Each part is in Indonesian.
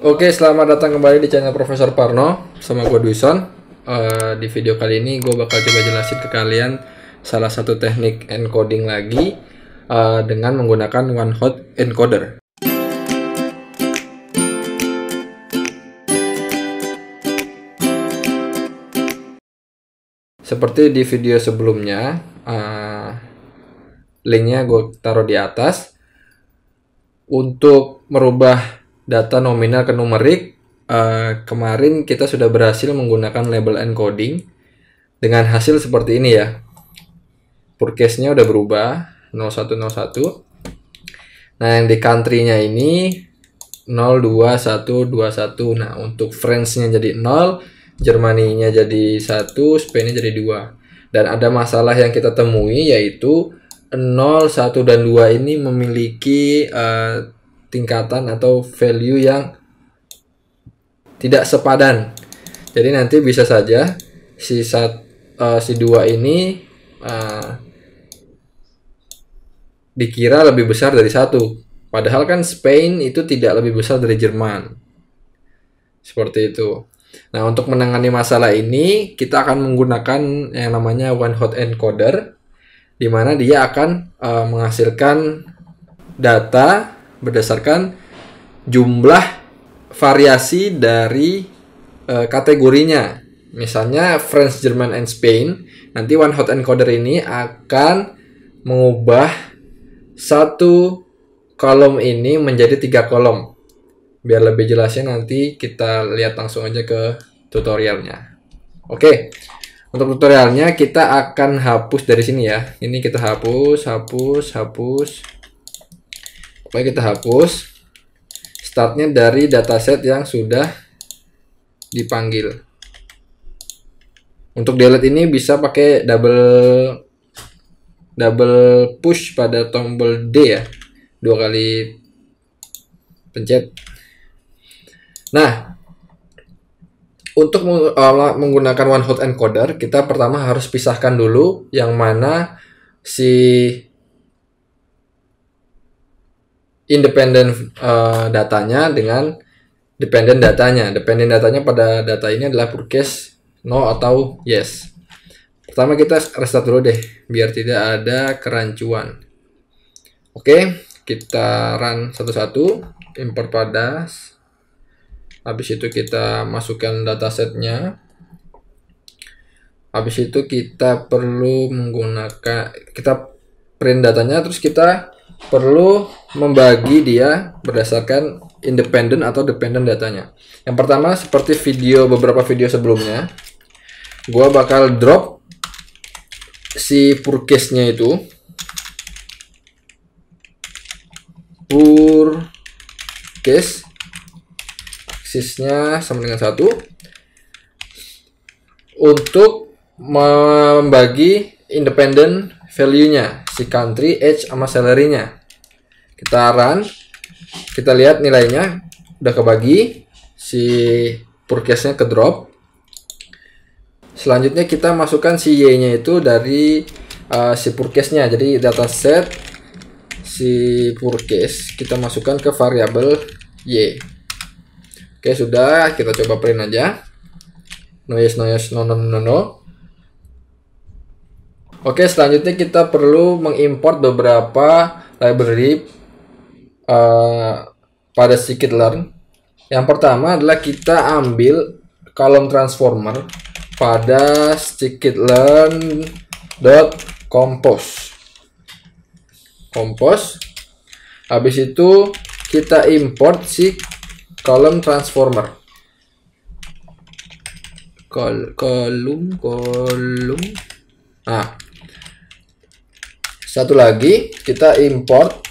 Oke, selamat datang kembali di channel Profesor Parno sama gue Duison. Di video kali ini gue bakal coba jelasin ke kalian salah satu teknik encoding lagi dengan menggunakan one hot encoder. Seperti di video sebelumnya, linknya gue taruh di atas. Untuk merubah data nominal ke numerik, kemarin kita sudah berhasil menggunakan label encoding dengan hasil seperti ini ya. Purcase-nya udah berubah 0101. Nah, yang di country-nya ini 02121. Nah, untuk France-nya jadi 0, Germany-nya jadi 1, Spain-nya jadi 2. Dan ada masalah yang kita temui, yaitu 0, 1, dan 2 ini memiliki tingkatan atau value yang tidak sepadan. Jadi nanti bisa saja si 2 ini dikira lebih besar dari 1. Padahal kan Spain itu tidak lebih besar dari Jerman. Seperti itu. Nah, untuk menangani masalah ini, kita akan menggunakan yang namanya one hot encoder, di mana dia akan menghasilkan data berdasarkan jumlah variasi dari kategorinya. Misalnya France, Jerman, and Spain. Nanti one hot encoder ini akan mengubah satu kolom ini menjadi 3 kolom. Biar lebih jelasnya nanti kita lihat langsung aja ke tutorialnya. Oke. Untuk tutorialnya kita akan hapus dari sini ya. Ini kita hapus. Oke, kita hapus. Startnya dari dataset yang sudah dipanggil. Untuk delete ini bisa pakai double push pada tombol D ya. 2 kali pencet. Nah, untuk menggunakan one hot encoder, kita pertama harus pisahkan dulu yang mana si independent datanya dengan dependent datanya. Dependent datanya pada data ini adalah purcase no atau yes. Pertama kita restart dulu deh, biar tidak ada kerancuan. Oke, kita run satu-satu, import pada. Habis itu kita masukkan datasetnya. Habis itu kita perlu kita print datanya, terus kita perlu membagi dia berdasarkan independent atau dependent datanya. Yang pertama, seperti beberapa video sebelumnya, gua bakal drop si purcase-nya itu. Purcase aksisnya sama dengan 1 untuk membagi independent value-nya, si country, age, sama salary-nya. Kita run, kita lihat nilainya udah kebagi, si purcase-nya ke drop. Selanjutnya kita masukkan si y-nya itu dari si purcase-nya. Jadi dataset si purcase kita masukkan ke variabel y. Oke, sudah, kita coba print aja. No yes, no yes, no no no no. Oke, selanjutnya kita perlu mengimport beberapa library pada scikit-learn. Yang pertama adalah kita ambil kolom transformer pada scikit-learn.compose. Habis itu kita import si kolom transformer. Kolom. Nah, satu lagi kita import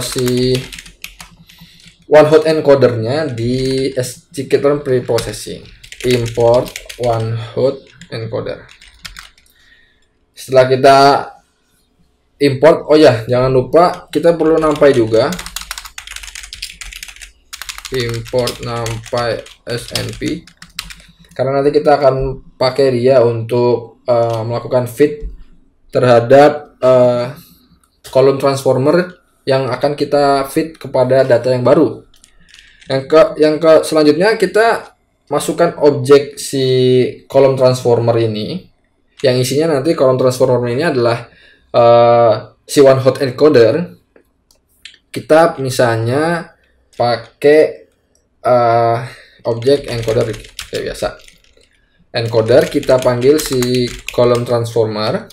si one hot encodernya di scikit-learn preprocessing. Import one hot encoder. Setelah kita import, oh ya, jangan lupa kita perlu numpy juga. Import numpy snp, karena nanti kita akan pakai dia untuk melakukan fit terhadap kolom transformer yang akan kita fit kepada data yang baru. Yang ke selanjutnya kita masukkan objek si kolom transformer ini, yang isinya nanti kolom transformer ini adalah si one hot encoder. Kita misalnya pakai objek encoder kayak biasa. Encoder kita panggil si kolom transformer.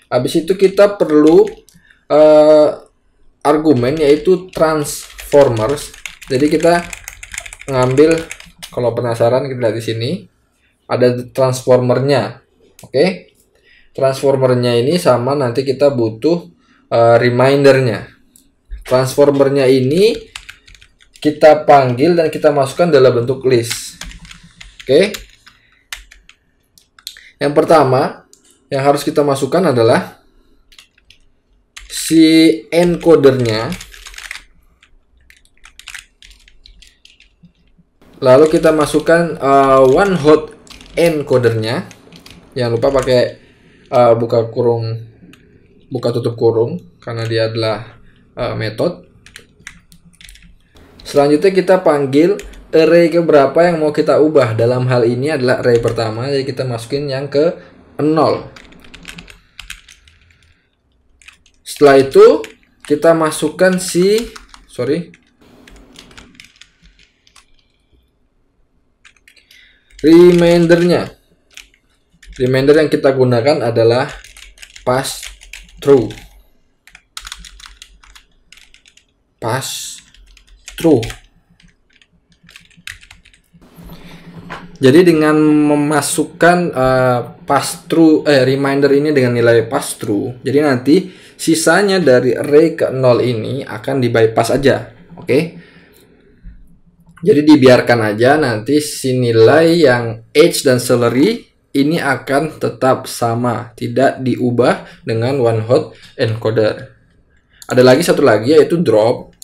Habis itu kita perlu argumen yaitu transformers. Jadi kita ngambil, kalau penasaran kita lihat di sini ada transformernya. Oke. Transformernya ini sama, nanti kita butuh remindernya. Transformernya ini kita panggil dan kita masukkan dalam bentuk list. Oke. Yang pertama yang harus kita masukkan adalah si encodernya. Lalu kita masukkan one hot encodernya. Jangan lupa pakai buka tutup kurung karena dia adalah method. Selanjutnya kita panggil array keberapa yang mau kita ubah. Dalam hal ini adalah array pertama, jadi kita masukin yang ke 0. Setelah itu kita masukkan remindernya. Reminder yang kita gunakan adalah pass through. Jadi dengan memasukkan reminder ini dengan nilai pass through, jadi nanti sisanya dari array ke 0 ini akan di bypass aja. Oke. Jadi dibiarkan aja, nanti si nilai yang age dan salary ini akan tetap sama, tidak diubah dengan one hot encoder. Ada lagi satu lagi yaitu drop.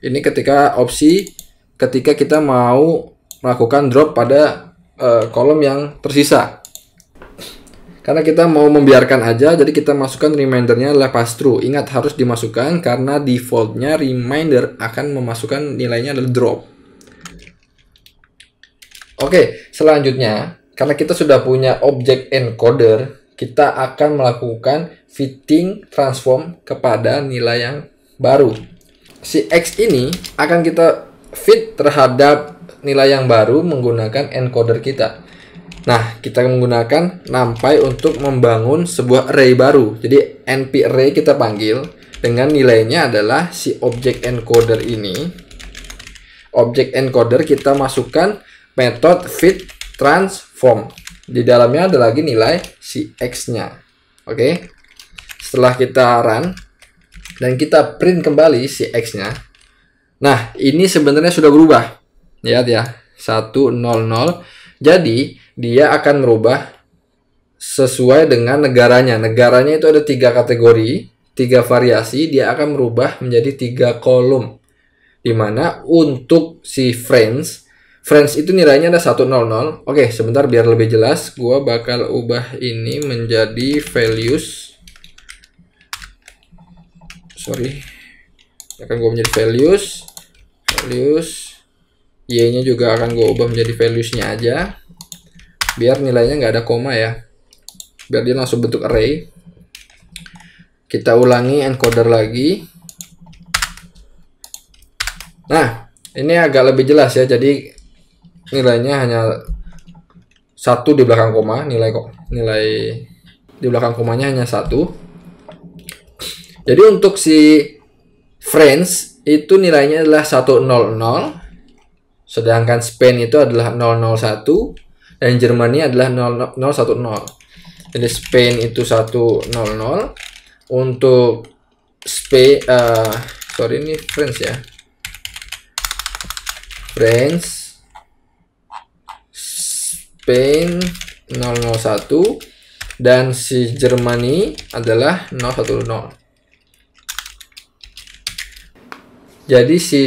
Ini ketika kita mau melakukan drop pada kolom yang tersisa. Karena kita mau membiarkan aja, jadi kita masukkan remindernya adalah pass through. Ingat, harus dimasukkan karena defaultnya reminder akan memasukkan nilainya adalah drop. Oke, selanjutnya karena kita sudah punya objek encoder, kita akan melakukan fitting transform kepada nilai yang baru. Si X ini akan kita fit terhadap nilai yang baru menggunakan encoder kita. Nah, kita menggunakan numpy untuk membangun sebuah array baru. Jadi np array kita panggil dengan nilainya adalah si objek encoder ini. Objek encoder kita masukkan metode fit transform. Di dalamnya ada lagi nilai si X-nya. Oke. Setelah kita run dan kita print kembali si X-nya. Nah, ini sebenarnya sudah berubah. Lihat ya, 100. Jadi, dia akan merubah sesuai dengan negaranya. Negaranya itu ada 3 kategori, 3 variasi, dia akan merubah menjadi 3 kolom. Dimana untuk si friends itu nilainya ada 100. Oke, sebentar biar lebih jelas, gua bakal ubah ini menjadi values. Akan gua menjadi values. Y-nya juga akan gua ubah menjadi values-nya aja. Biar nilainya nggak ada koma ya. Biar dia langsung bentuk array. Kita ulangi encoder lagi. Nah, ini agak lebih jelas ya. Jadi nilainya hanya 1 di belakang koma, nilai di belakang komanya hanya 1. Jadi untuk si friends itu nilainya adalah 100, sedangkan Spain itu adalah 001 dan Germany adalah 010. Jadi Spain itu 100. Untuk ini friends ya. Spain 001 dan si Germany adalah 010. Jadi si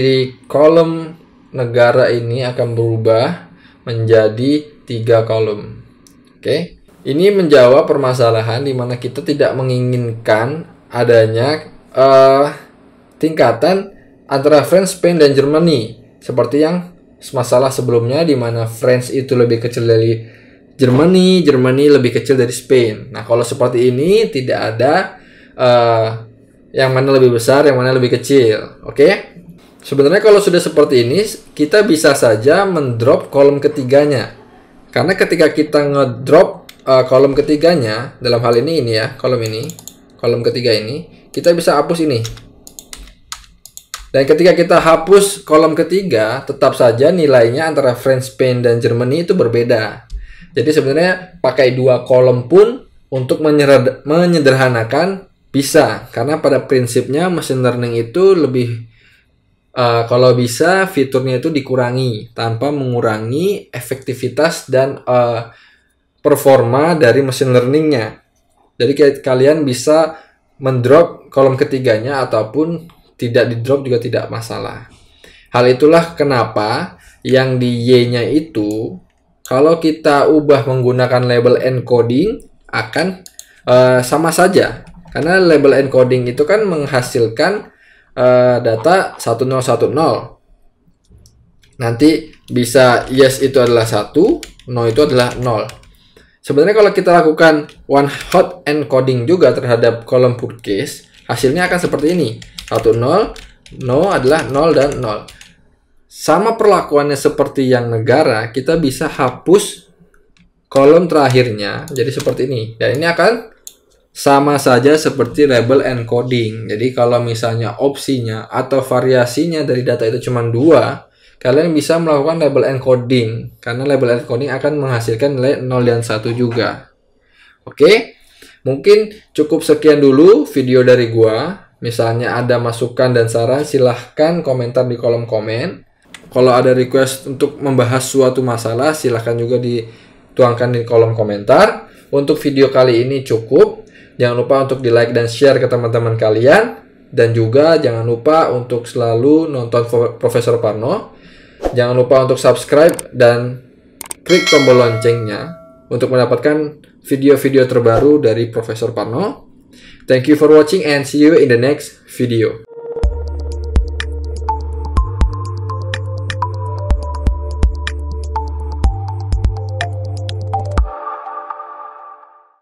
kolom negara ini akan berubah menjadi 3 kolom. Oke. Ini menjawab permasalahan di mana kita tidak menginginkan adanya tingkatan antara France, Spain dan Germany. seperti yang masalah sebelumnya di mana France itu lebih kecil dari Germany, Germany lebih kecil dari Spain. Nah, kalau seperti ini tidak ada yang mana lebih besar, yang mana lebih kecil. Oke? Sebenarnya kalau sudah seperti ini, kita bisa saja mendrop kolom ketiganya. Karena ketika kita ngedrop kolom ketiganya, dalam hal ini ya, kolom ketiga ini, kita bisa hapus ini. Dan ketika kita hapus kolom ketiga, tetap saja nilainya antara France, Spain, dan Germany itu berbeda. Jadi sebenarnya pakai 2 kolom pun untuk menyederhanakan bisa. Karena pada prinsipnya machine learning itu lebih kalau bisa fiturnya itu dikurangi tanpa mengurangi efektivitas dan performa dari machine learningnya. Jadi kalian bisa mendrop kolom ketiganya ataupun tidak di drop juga tidak masalah. Hal itulah kenapa yang di Y-nya itu kalau kita ubah menggunakan label encoding akan sama saja. Karena label encoding itu kan menghasilkan data 1010. Nanti bisa yes itu adalah 1, no itu adalah 0. Sebenarnya kalau kita lakukan one hot encoding juga terhadap kolom put case, hasilnya akan seperti ini. 1, 0, no adalah 0 dan 0. Sama perlakuannya seperti yang negara, kita bisa hapus kolom terakhirnya jadi seperti ini. Dan ini akan sama saja seperti label encoding. Jadi kalau misalnya opsinya atau variasinya dari data itu cuma 2, kalian bisa melakukan label encoding. Karena label encoding akan menghasilkan nilai 0 dan 1 juga. Oke, mungkin cukup sekian dulu video dari gua. Misalnya ada masukan dan saran, silahkan komentar di kolom komen. Kalau ada request untuk membahas suatu masalah, silahkan juga dituangkan di kolom komentar. Untuk video kali ini cukup. Jangan lupa untuk di like dan share ke teman-teman kalian. Dan juga jangan lupa untuk selalu nonton Profesor Parno. Jangan lupa untuk subscribe dan klik tombol loncengnya untuk mendapatkan video-video terbaru dari Profesor Parno. Thank you for watching and see you in the next video.